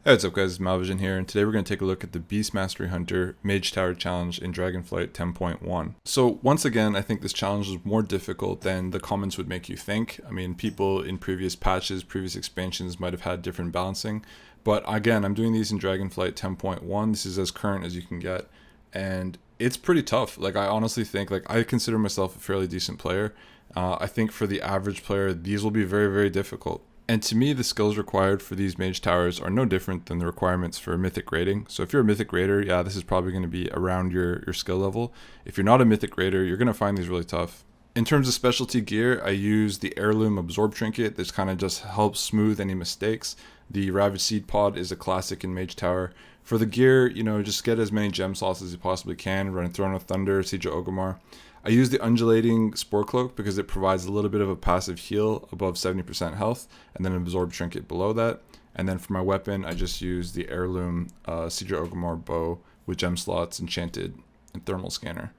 Hey, what's up guys, it's Malvision here, and today we're going to take a look at the Beast Mastery Hunter Mage Tower Challenge in Dragonflight 10.1. So once again, I think this challenge is more difficult than the comments would make you think. I mean, people in previous patches, previous expansions might have had different balancing, but again, I'm doing these in Dragonflight 10.1. This is as current as you can get, and it's pretty tough. Like, I honestly think, I consider myself a fairly decent player. I think for the average player, these will be very, very difficult. And to me, the skills required for these mage towers are no different than the requirements for a mythic rating. So if you're a mythic raider, yeah, this is probably going to be around your skill level. If you're not a mythic raider, you're going to find these really tough. In terms of specialty gear, I use the Heirloom Absorb Trinket. This kind of just helps smooth any mistakes. The Ravaged Seed Pod is a classic in Mage Tower. For the gear, just get as many gem slots as you possibly can. Run Throne of Thunder, Siege of Orgrimmar. I use the Undulating Spore Cloak because it provides a little bit of a passive heal above 70% health, and then an Absorb Trinket below that. And then for my weapon, I just use the Heirloom Siege of Orgrimmar Bow with gem slots, enchanted, and thermal scanner.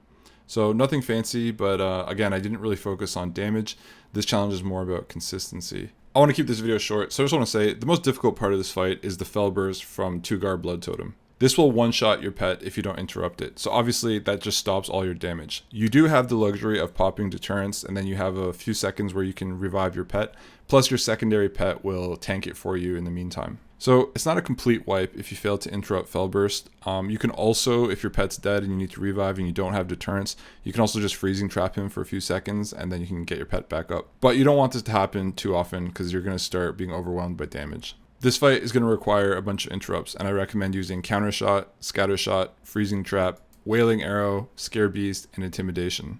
So nothing fancy, but again, I didn't really focus on damage. This challenge is more about consistency. I want to keep this video short, so I just want to say the most difficult part of this fight is the Fel Burst from Tugar Bloodtotem. This will one-shot your pet if you don't interrupt it, so obviously that just stops all your damage. You do have the luxury of popping deterrence, and then you have a few seconds where you can revive your pet, plus your secondary pet will tank it for you in the meantime. So it's not a complete wipe if you fail to interrupt Fel Burst. You can also, if your pet's dead and you need to revive and you don't have deterrence, you can also just freezing trap him for a few seconds and then you can get your pet back up. But you don't want this to happen too often because you're going to start being overwhelmed by damage. This fight is going to require a bunch of interrupts, and I recommend using Counter Shot, Scatter Shot, Freezing Trap, Wailing Arrow, Scare Beast, and Intimidation.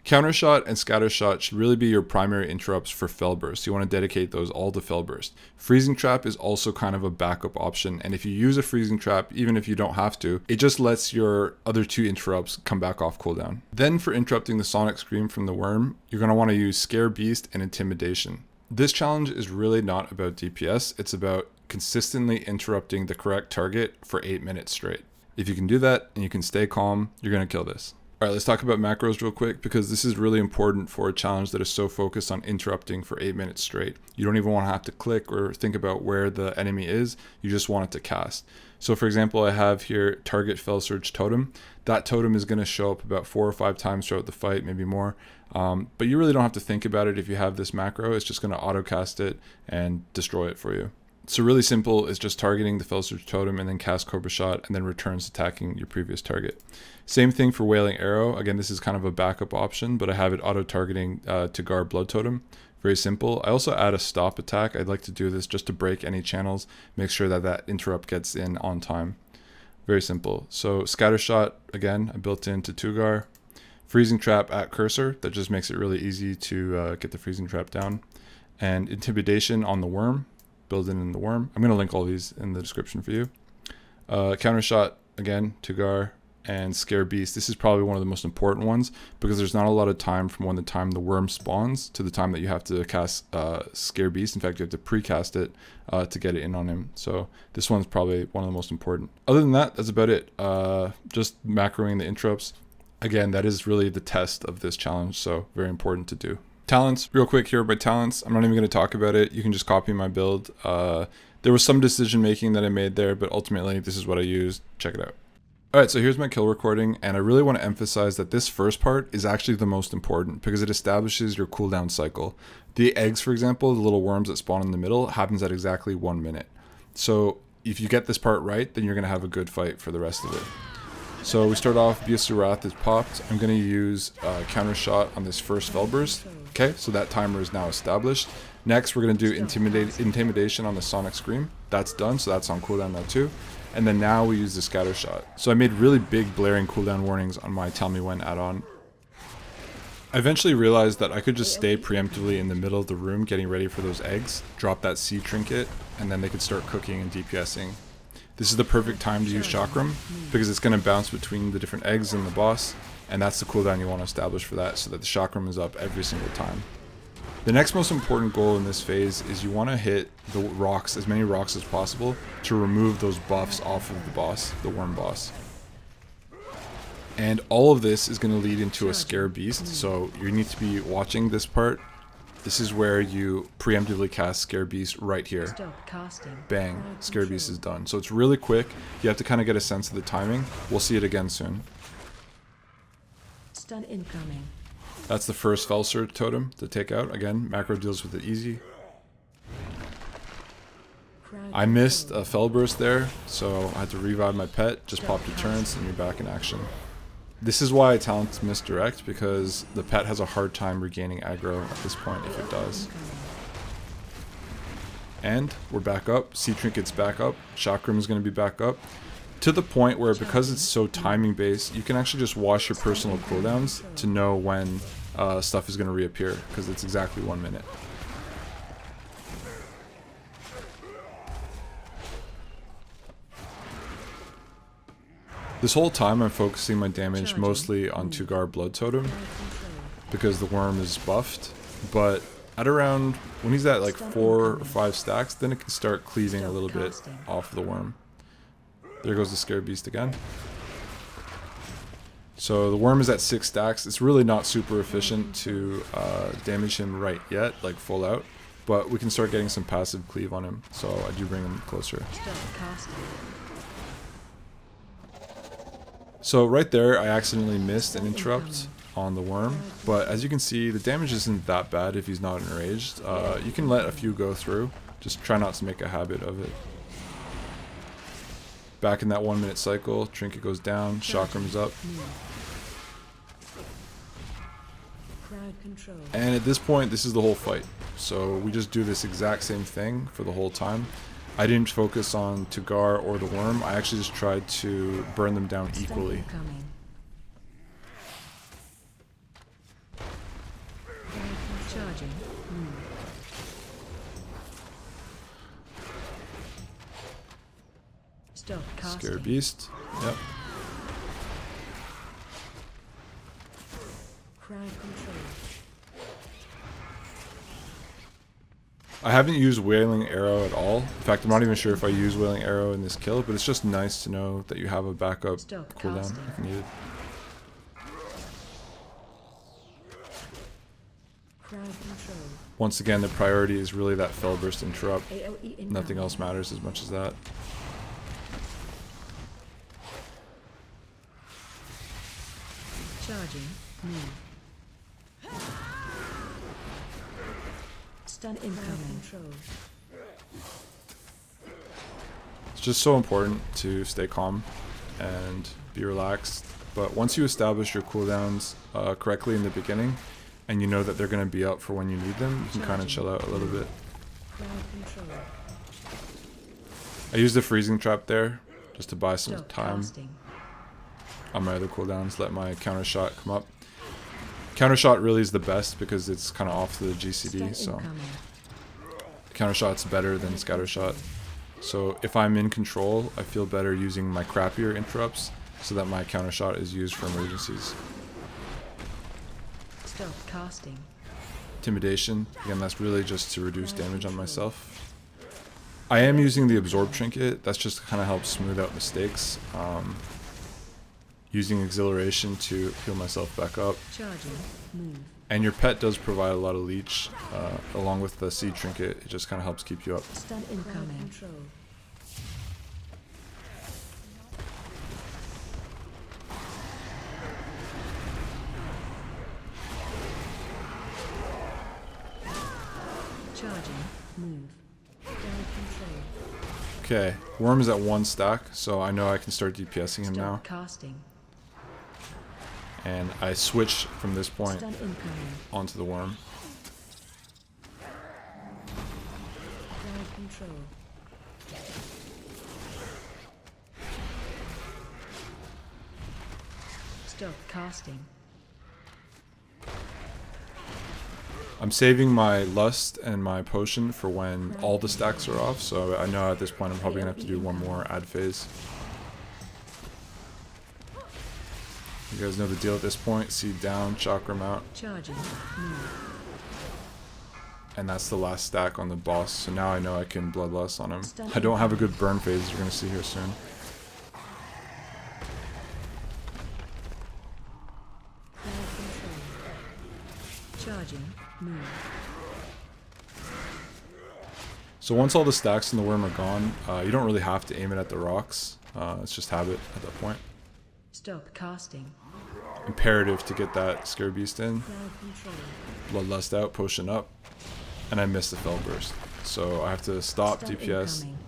Counter Shot and Scatter Shot should really be your primary interrupts for Fel Burst. You want to dedicate those all to Fel Burst. Freezing Trap is also kind of a backup option, and if you use a Freezing Trap, even if you don't have to, it just lets your other two interrupts come back off cooldown. Then for interrupting the Sonic Scream from the Worm, you're going to want to use Scare Beast and Intimidation. This challenge is really not about DPS, it's about consistently interrupting the correct target for 8 minutes straight. If you can do that and you can stay calm, you're going to kill this. Alright, let's talk about macros real quick because this is really important for a challenge that is so focused on interrupting for 8 minutes straight. You don't even want to have to click or think about where the enemy is, you just want it to cast. So for example, I have here target Fel Surge Totem. That totem is going to show up about 4 or 5 times throughout the fight, maybe more. But you really don't have to think about it if you have this macro. It's just going to auto cast it and destroy it for you. So really simple is just targeting the Fel Surge Totem and then cast Cobra Shot and then returns attacking your previous target. Same thing for Wailing Arrow. Again, this is kind of a backup option, but I have it auto targeting Tugar Bloodtotem. Very simple. I also add a stop attack. I'd like to do this just to break any channels, make sure that that interrupt gets in on time. Very simple. So Scatter Shot, again, I built into Tugar. Freezing Trap at Cursor, that just makes it really easy to get the Freezing Trap down. And Intimidation on the Worm, build in the Worm. I'm going to link all these in the description for you. Counter Shot, again, Tugar, and Scare Beast. This is probably one of the most important ones because there's not a lot of time from when the time the worm spawns to the time that you have to cast Scare Beast. In fact, you have to pre-cast it to get it in on him. So this one's probably one of the most important. Other than that, that's about it. Just macroing the interrupts. Again, that is really the test of this challenge, so very important to do. Talents, real quick here are my talents. I'm not even going to talk about it. You can just copy my build. There was some decision making that I made there, but ultimately this is what I used. Check it out. Alright, so here's my kill recording, and I really want to emphasize that this first part is actually the most important because it establishes your cooldown cycle. The eggs, for example, the little worms that spawn in the middle, happens at exactly 1 minute. So if you get this part right, then you're going to have a good fight for the rest of it. So we start off, Beast of Wrath is popped. I'm going to use Counter Shot on this first Fel Burst. Okay, so that timer is now established. Next, we're going to do Intimidation on the Sonic Scream. That's done, so that's on cooldown now too. And then now we use the Scatter Shot. So I made really big blaring cooldown warnings on my Tell Me When add-on. I eventually realized that I could just stay preemptively in the middle of the room getting ready for those eggs, drop that sea trinket, and then they could start cooking and DPSing. This is the perfect time to use Chakram because it's going to bounce between the different eggs and the boss, and that's the cooldown you want to establish for that so that the Chakram is up every single time. The next most important goal in this phase is you want to hit the rocks, as many rocks as possible, to remove those buffs off of the boss, the worm boss. And all of this is going to lead into a Scare Beast, so you need to be watching this part This is where you preemptively cast Scare Beast right here. Stop casting. Bang, Scare Beast is done. So it's really quick. You have to kind of get a sense of the timing. We'll see it again soon. Stun incoming. That's the first Fel Surge Totem to take out. Again, macro deals with it easy. I missed a Fel Burst there, so I had to revive my pet, just pop deterrence, and you're back in action. This is why talents misdirect, because the pet has a hard time regaining aggro at this point if it does. And we're back up. Sea Trinket's back up. Chakram is going to be back up. To the point where, because it's so timing based, you can actually just watch your personal cooldowns to know when stuff is going to reappear, because it's exactly 1 minute. This whole time I'm focusing my damage mostly on Tugar Bloodtotem because the worm is buffed, but at around, when he's at like 4 or 5 stacks, then it can start cleaving a little bit off the worm. There goes the Scare Beast again. So the worm is at 6 stacks. It's really not super efficient to damage him right yet, like full out, but we can start getting some passive cleave on him, so I do bring him closer. So right there, I accidentally missed an interrupt on the worm, but as you can see, the damage isn't that bad if he's not enraged. You can let a few go through, just try not to make a habit of it. Back in that 1 minute cycle, Trinket goes down, Chakram's up. And at this point, this is the whole fight. So we just do this exact same thing for the whole time. I didn't focus on Tugar or the worm. I actually just tried to burn them down equally. Scare Beast. Yep. I haven't used Wailing Arrow at all. In fact, I'm not even sure if I use Wailing Arrow in this kill, but it's just nice to know that you have a backup cooldown if needed. Once again, the priority is really that Fel Burst interrupt. Nothing else matters as much as that. Charging. Move. Stun incoming. It's just so important to stay calm and be relaxed. But once you establish your cooldowns correctly in the beginning, and you know that they're going to be up for when you need them, you can kind of chill out a little bit. I used the freezing trap there just to buy some time on my other cooldowns, let my counter shot come up. Counter shot really is the best because it's kind of off the GCD, so counter shot's better than scatter shot. So if I'm in control, I feel better using my crappier interrupts so that my counter shot is used for emergencies. Intimidation, again, that's really just to reduce damage on myself. I am using the absorb trinket, that's just to kind of help smooth out mistakes. Using exhilaration to heal myself back up. And your pet does provide a lot of leech, along with the seed trinket, it just kind of helps keep you up. Stun incoming. Charging. Move. Down control. Okay, worm is at 1 stack, so I know I can start DPSing him now. Casting. And I switch from this point onto the worm. Control. Stop casting. I'm saving my lust and my potion for when all the stacks are off, so I know at this point I'm probably going to have to do one more ad phase. You guys know the deal at this point. Seed down, chakram out. Charging. And that's the last stack on the boss, so now I know I can bloodlust on him. I don't have a good burn phase, you're going to see here soon. Charging. Move. So once all the stacks in the worm are gone, you don't really have to aim it at the rocks. It's just habit at that point. Stop casting. Imperative to get that Scare Beast in. Crowd control. Bloodlust out, potion up. And I missed the Fel Burst. So I have to stop Stun DPS, incoming.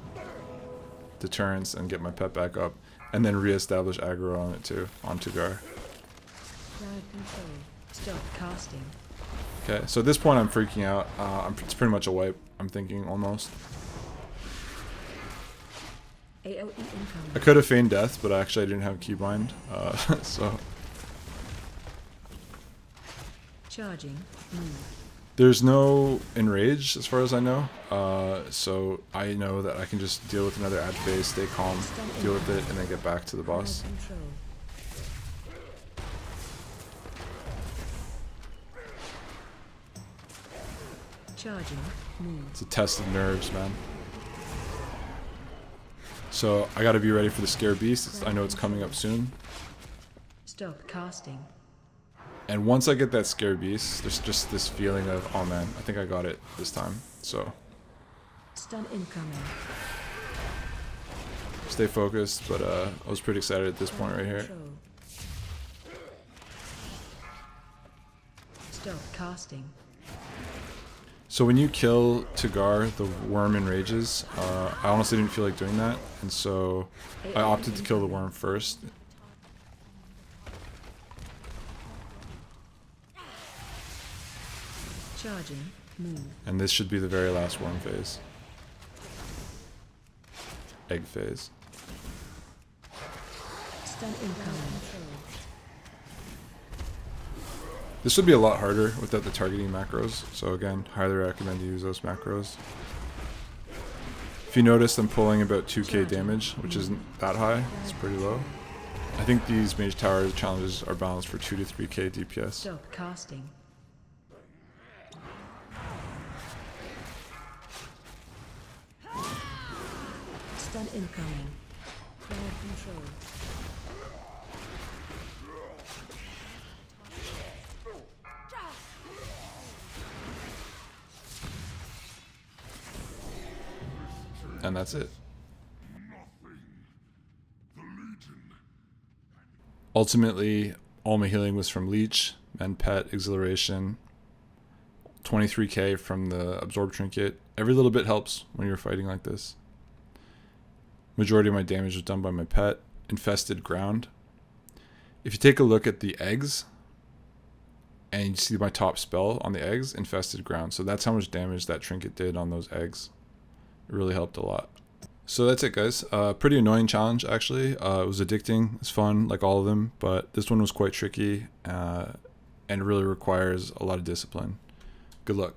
deterrence, and get my pet back up. And then re-establish aggro on it too, on Tugar. Crowd control. Stop casting. Okay, so at this point I'm freaking out. It's pretty much a wipe, I'm thinking, almost. AoE incoming. I could have feigned death, but actually I didn't have keybind. So Charging. Move. there's no enrage as far as I know. So I know that I can just deal with another ad phase, stay calm, deal with it, and then get back to the Crowd boss. control. Charging. Move. It's a test of nerves, man. So I gotta be ready for the Scare Beast. I know it's coming up soon. Stop casting. And once I get that Scare Beast, there's just this feeling of, oh man, I think I got it this time. So Stun incoming. stay focused, but I was pretty excited at this point right here. Control. Stop casting. So when you kill Tugar, the worm enrages. I honestly didn't feel like doing that, and so I opted to kill the worm first. Charging. Move. And this should be the very last worm phase. Egg phase. Stun incoming. This would be a lot harder without the targeting macros, so again, highly recommend you use those macros. If you notice, I'm pulling about 2k damage, which isn't that high, it's pretty low. I think these Mage Tower challenges are balanced for 2 to 3k DPS. Stop casting. Stun incoming. Crowd control. And that's it. Ultimately, all my healing was from Leech, and Pet, Exhilaration, 23k from the Absorb Trinket. Every little bit helps when you're fighting like this. Majority of my damage was done by my Pet. Infested Ground. If you take a look at the eggs, and you see my top spell on the eggs, Infested Ground. So that's how much damage that Trinket did on those eggs. It really helped a lot. So that's it, guys. Pretty annoying challenge, actually. It was addicting. It's fun, like all of them, but this one was quite tricky, and really requires a lot of discipline. Good luck.